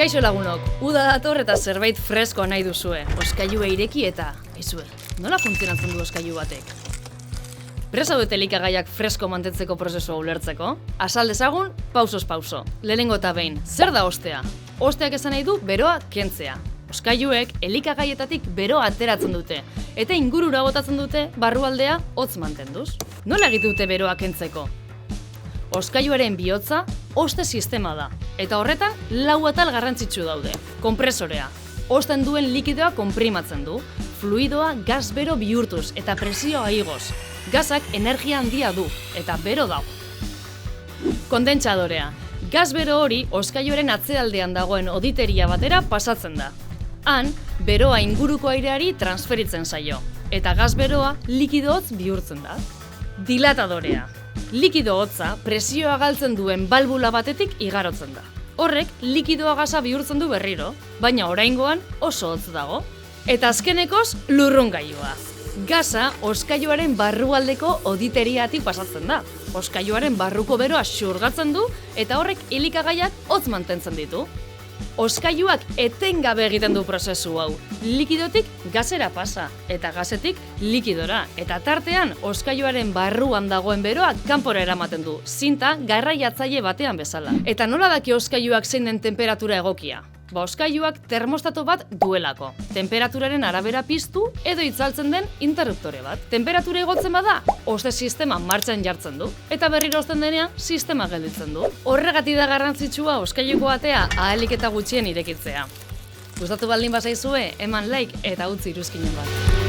Kaixo lagunok, uda dator eta zerbait freskoa nahi duzue. Oskailua ireki eta, aizue, nola funtzionatzen du oskailu batek? Prest zaudete elikagaiak fresko mantentzeko prozesua ulertzeko? Azal dezagun, pausoz pauso. Lehenengo eta behin, zer da ostea? Osteak esan nahi du beroa kentzea. Oskailuek elikagaietatik beroa ateratzen dute, eta ingurura botatzen dute barrualdea hotz mantenduz. Nola egiten dute beroa kentzeko? Oskailuaren bihotza oste sistema da, eta horretan lau atal garrantzitsu daude. Konpresorea, osten duen likidoa konprimatzen du, fluidoa gas bero bihurtuz eta presioa igoz. Gasak energia handia du, eta bero dago. Kondentsadorea, gas bero hori oskailuaren atzealdean dagoen oditeria batera pasatzen da. Han, beroa inguruko aireari transferitzen zaio, eta gas beroa likido hotz bihurtzen da. Dilatadorea, likido hotza presioa galtzen duen balbula batetik igarotzen da. Horrek likidoa gasa bihurtzen du berriro, baina oraingoan oso hotz dago. Eta azkenekoz lurrungailua. Gasa oskailuaren barrualdeko oditeriatik pasatzen da. Oskailuaren barruko beroa xurgatzen du eta horrek elikagaiak hotz mantentzen ditu. Oskailuak etengabe egiten du prozesu hau. Likidotik gasera pasa eta gasetik likidora. Eta tartean oskailuaren barruan dagoen beroa kanpora eramaten du, zinta garraiatzaile batean bezala. Eta nola daki oskailuak zein den tenperatura egokia? Oskailuak termostato bat duelako. Temperaturaren arabera piztu edo itzaltzen den interruptore bat. Temperatura igotzen bada, oste sistema martxan jartzen du. Eta berriro osten denean, sistema gelditzen du. Horregatik da garrantzitsua oskailuko atea ahalik eta gutxien irekitzea. Gustatu baldin bazaizue, eman like eta utzi iruzkinen bat.